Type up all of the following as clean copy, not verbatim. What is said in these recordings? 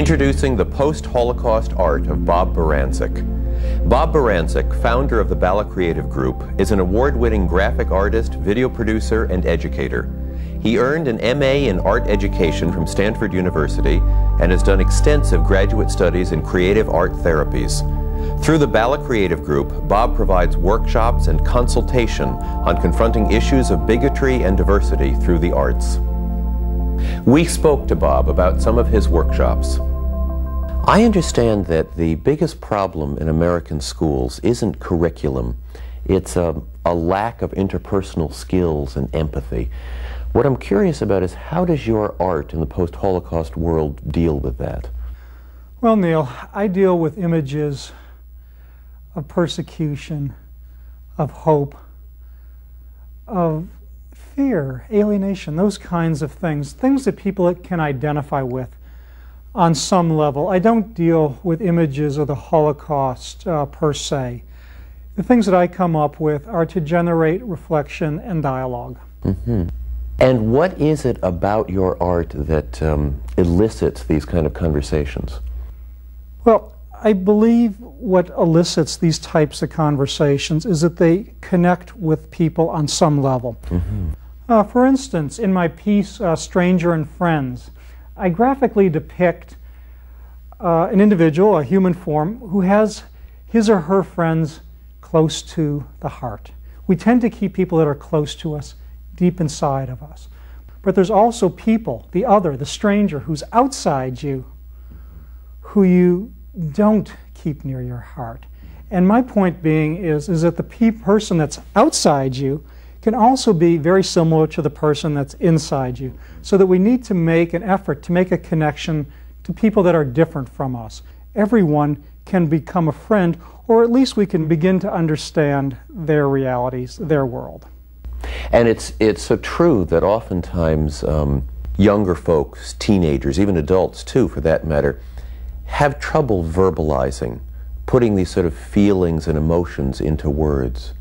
Introducing the post-Holocaust art of Bob Barancik. Bob Barancik, founder of the Bala Creative Group, is an award-winning graphic artist, video producer, and educator. He earned an MA in art education from Stanford University and has done extensive graduate studies in creative art therapies. Through the Bala Creative Group, Bob provides workshops and consultation on confronting issues of bigotry and diversity through the arts. We spoke to Bob about some of his workshops. I understand that the biggest problem in American schools isn't curriculum. It's a lack of interpersonal skills and empathy. What I'm curious about is, how does your art in the post-Holocaust world deal with that? Well, Neil, I deal with images of persecution, of hope, of fear, alienation, those kinds of things that people can identify with on some level. I don't deal with images of the Holocaust per se. The things that I come up with are to generate reflection and dialogue. Mm-hmm. And what is it about your art that elicits these kind of conversations? Well, I believe what elicits these types of conversations is that they connect with people on some level. Mm-hmm. For instance, in my piece, Stranger and Friends, I graphically depict an individual, a human form, who has his or her friends close to the heart. We tend to keep people that are close to us deep inside of us. But there's also people, the other, the stranger, who's outside you, who you don't keep near your heart. And my point being is that the person that's outside you can also be very similar to the person that's inside you. So that we need to make an effort to make a connection to people that are different from us. Everyone can become a friend, or at least we can begin to understand their realities, their world. And it's so true that oftentimes younger folks, teenagers, even adults too for that matter, have trouble verbalizing, putting these sort of feelings and emotions into words.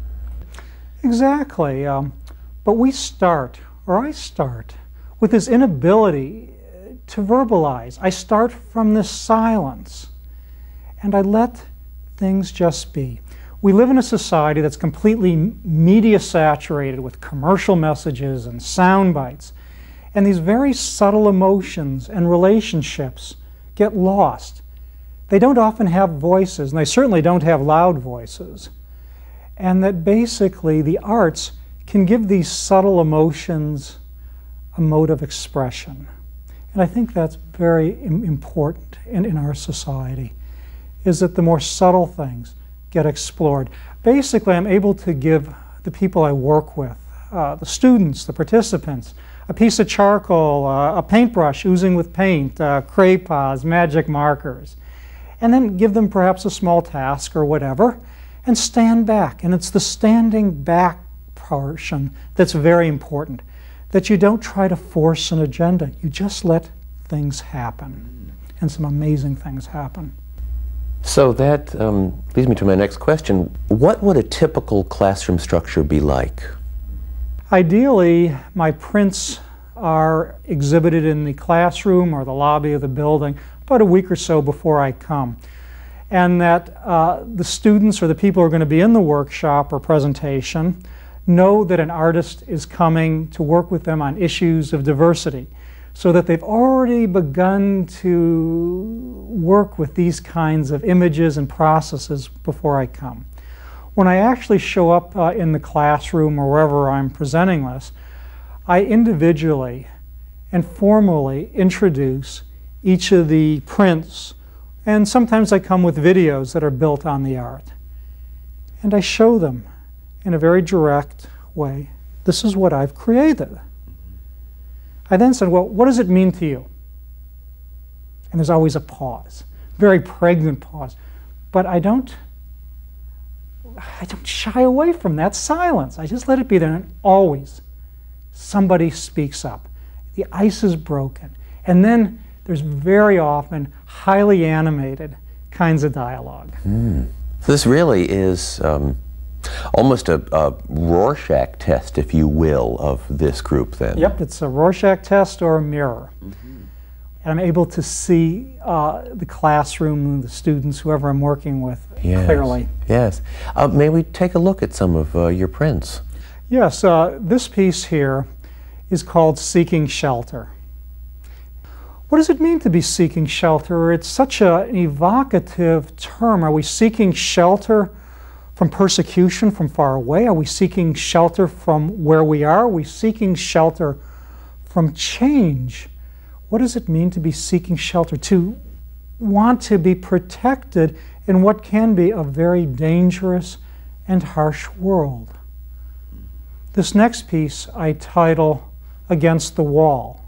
Exactly. But we start, or I start, with this inability to verbalize. I start from this silence, and I let things just be. We live in a society that's completely media saturated with commercial messages and sound bites, and these very subtle emotions and relationships get lost. They don't often have voices, and they certainly don't have loud voices. And that basically the arts can give these subtle emotions a mode of expression. And I think that's very important in our society, is that the more subtle things get explored. Basically, I'm able to give the people I work with, the students, the participants, a piece of charcoal, a paintbrush oozing with paint, crayons, magic markers, and then give them perhaps a small task or whatever, and stand back. And it's the standing back portion that's very important, that you don't try to force an agenda. You just let things happen, and some amazing things happen. So that leads me to my next question. What would a typical classroom structure be like? Ideally, my prints are exhibited in the classroom or the lobby of the building about a week or so before I come. And that the students or the people who are going to be in the workshop or presentation know that an artist is coming to work with them on issues of diversity, so that they've already begun to work with these kinds of images and processes before I come. When I actually show up in the classroom or wherever I'm presenting this, I individually and formally introduce each of the prints, and sometimes I come with videos that are built on the art. And I show them in a very direct way, this is what I've created. I then said, well, what does it mean to you? And there's always a pause, very pregnant pause. But I don't shy away from that silence. I just let it be there, and always somebody speaks up. The ice is broken. And then there's very often highly animated kinds of dialogue. So this really is almost a Rorschach test, if you will, of this group then. Yep, it's a Rorschach test or a mirror. and I'm able to see the classroom, the students, whoever I'm working with, clearly. Yes. May we take a look at some of your prints? Yes. This piece here is called Seeking Shelter. What does it mean to be seeking shelter? It's such an evocative term. Are we seeking shelter from persecution from far away? Are we seeking shelter from where we are? Are we seeking shelter from change? What does it mean to be seeking shelter? To want to be protected in what can be a very dangerous and harsh world. This next piece I title Against the Wall.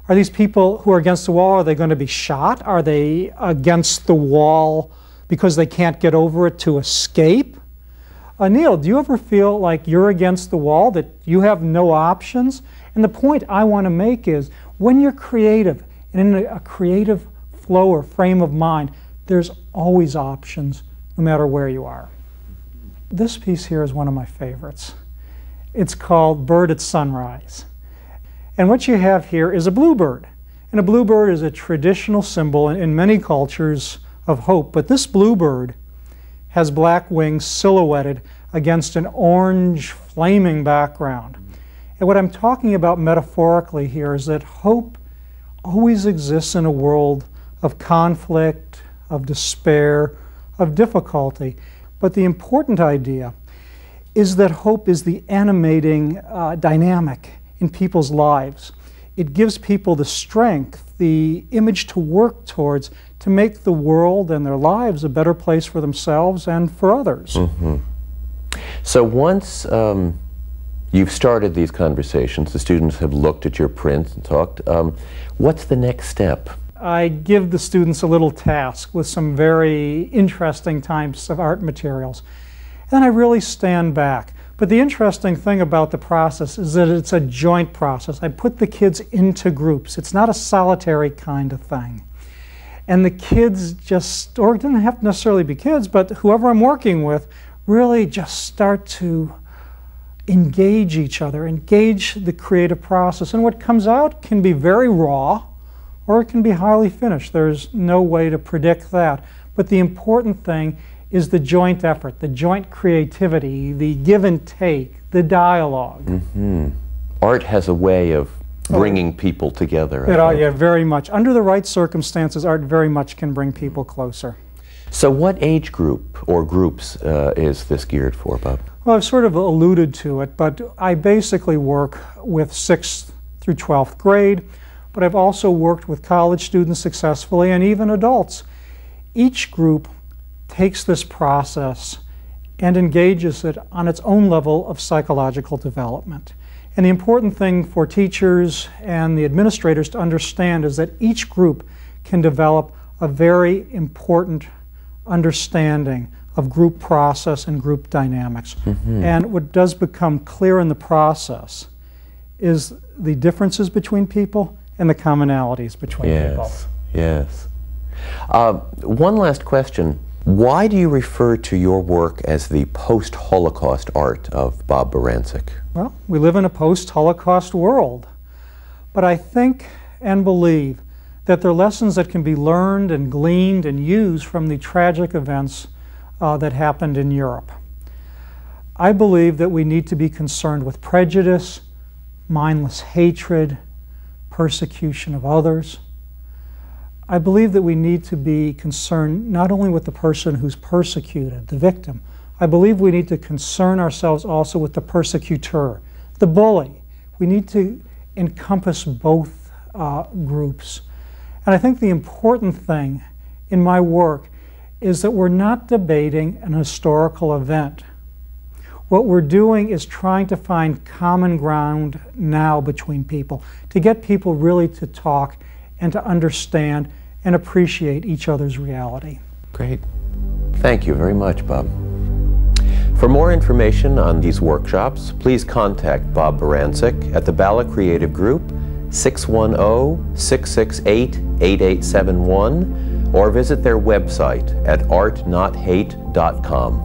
Are these people who are against the wall, are they going to be shot? Are they against the wall because they can't get over it to escape? Neil, do you ever feel like you're against the wall, that you have no options? And the point I want to make is, when you're creative and in a creative flow or frame of mind, there's always options, no matter where you are. This piece here is one of my favorites. It's called Bird at Sunrise. And what you have here is a bluebird. And a bluebird is a traditional symbol in many cultures of hope. But this bluebird has black wings silhouetted against an orange flaming background. And what I'm talking about metaphorically here is that hope always exists in a world of conflict, of despair, of difficulty. But the important idea is that hope is the animating dynamic in people's lives. It gives people the strength, the image to work towards, to make the world and their lives a better place for themselves and for others. Mm-hmm. So once you've started these conversations, the students have looked at your prints and talked, what's the next step? I give the students a little task with some very interesting types of art materials. And I really stand back. But the interesting thing about the process is that it's a joint process. I put the kids into groups. It's not a solitary kind of thing. And the kids just, or it doesn't have to necessarily be kids, but whoever I'm working with, really just start to engage each other, engage the creative process. And what comes out can be very raw, or it can be highly finished. There's no way to predict that. But the important thing is the joint effort, the joint creativity, the give and take, the dialogue. Mm-hmm. Art has a way of bringing people together. Yeah, very much. Under the right circumstances, art very much can bring people closer. So what age group or groups is this geared for, Bob? Well, I've sort of alluded to it, but I basically work with 6th through 12th grade, but I've also worked with college students successfully and even adults. Each group takes this process and engages it on its own level of psychological development. And the important thing for teachers and the administrators to understand is that each group can develop a very important understanding of group process and group dynamics. Mm-hmm. And what does become clear in the process is the differences between people and the commonalities between people. Yes. One last question. Why do you refer to your work as the post-Holocaust art of Bob Barancik? Well, we live in a post-Holocaust world. But I think and believe that there are lessons that can be learned and gleaned and used from the tragic events that happened in Europe. I believe that we need to be concerned with prejudice, mindless hatred, persecution of others. I believe that we need to be concerned not only with the person who's persecuted, the victim. I believe we need to concern ourselves also with the persecutor, the bully. We need to encompass both groups. And I think the important thing in my work is that we're not debating an historical event. What we're doing is trying to find common ground now between people, to get people really to talk and to understand and appreciate each other's reality. Great. Thank you very much, Bob. For more information on these workshops, please contact Bob Barancik at the Bala Creative Group, 610-668-8871, or visit their website at artnothate.com.